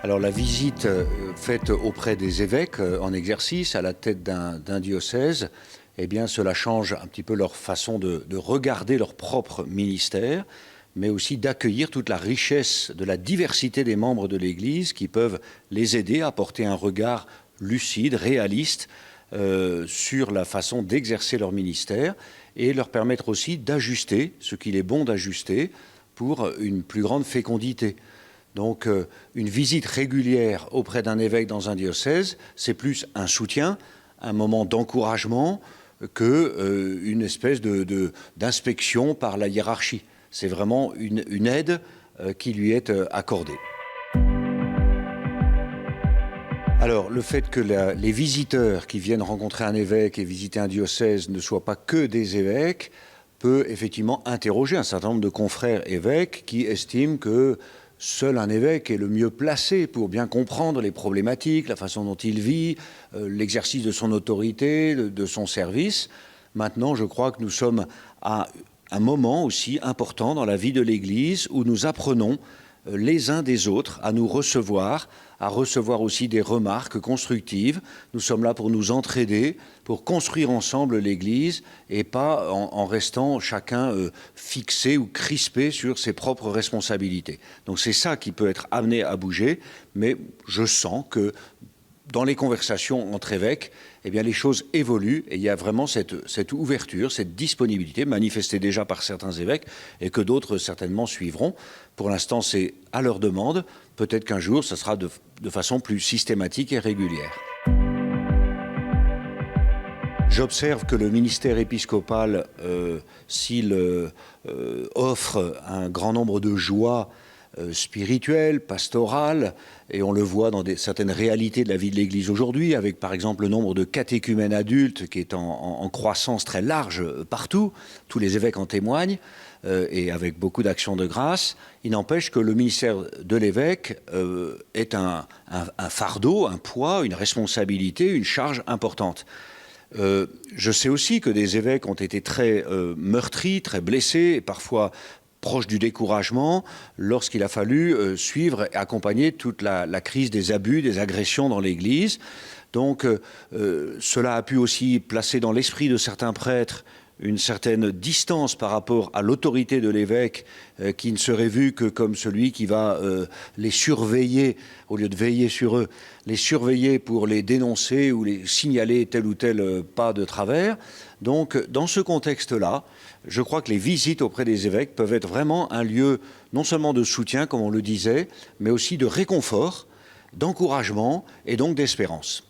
Alors la visite faite auprès des évêques en exercice à la tête d'un diocèse, eh bien cela change un petit peu leur façon de regarder leur propre ministère, mais aussi d'accueillir toute la richesse de la diversité des membres de l'Église qui peuvent les aider à porter un regard lucide, réaliste sur la façon d'exercer leur ministère et leur permettre aussi d'ajuster ce qu'il est bon d'ajuster pour une plus grande fécondité. Donc une visite régulière auprès d'un évêque dans un diocèse, c'est plus un soutien, un moment d'encouragement qu'une espèce d'inspection par la hiérarchie. C'est vraiment une aide qui lui est accordée. Alors, le fait que les visiteurs qui viennent rencontrer un évêque et visiter un diocèse ne soient pas que des évêques peut effectivement interroger un certain nombre de confrères évêques qui estiment que seul un évêque est le mieux placé pour bien comprendre les problématiques, la façon dont il vit, l'exercice de son autorité, de son service. Maintenant, je crois que nous sommes à un moment aussi important dans la vie de l'Église où nous apprenons les uns des autres à nous recevoir, à recevoir aussi des remarques constructives. Nous sommes là pour nous entraider, pour construire ensemble l'Église et pas en restant chacun fixé ou crispé sur ses propres responsabilités. Donc c'est ça qui peut être amené à bouger, mais je sens que dans les conversations entre évêques, eh bien, les choses évoluent et il y a vraiment cette ouverture, cette disponibilité manifestée déjà par certains évêques et que d'autres certainement suivront. Pour l'instant, c'est à leur demande. Peut-être qu'un jour, ça sera de façon plus systématique et régulière. J'observe que le ministère épiscopal, s'il offre un grand nombre de joies spirituelle, pastorale, et on le voit dans certaines réalités de la vie de l'Église aujourd'hui, avec par exemple le nombre de catéchumènes adultes qui est en croissance très large partout, tous les évêques en témoignent, et avec beaucoup d'actions de grâce. Il n'empêche que le ministère de l'évêque est un fardeau, un poids, une responsabilité, une charge importante. Je sais aussi que des évêques ont été très meurtris, très blessés, et parfois proche du découragement lorsqu'il a fallu suivre et accompagner toute la crise des abus, des agressions dans l'Église. Donc cela a pu aussi placer dans l'esprit de certains prêtres une certaine distance par rapport à l'autorité de l'évêque qui ne serait vu que comme celui qui va les surveiller, au lieu de veiller sur eux, les surveiller pour les dénoncer ou les signaler tel ou tel pas de travers. Donc dans ce contexte-là, je crois que les visites auprès des évêques peuvent être vraiment un lieu non seulement de soutien, comme on le disait, mais aussi de réconfort, d'encouragement et donc d'espérance.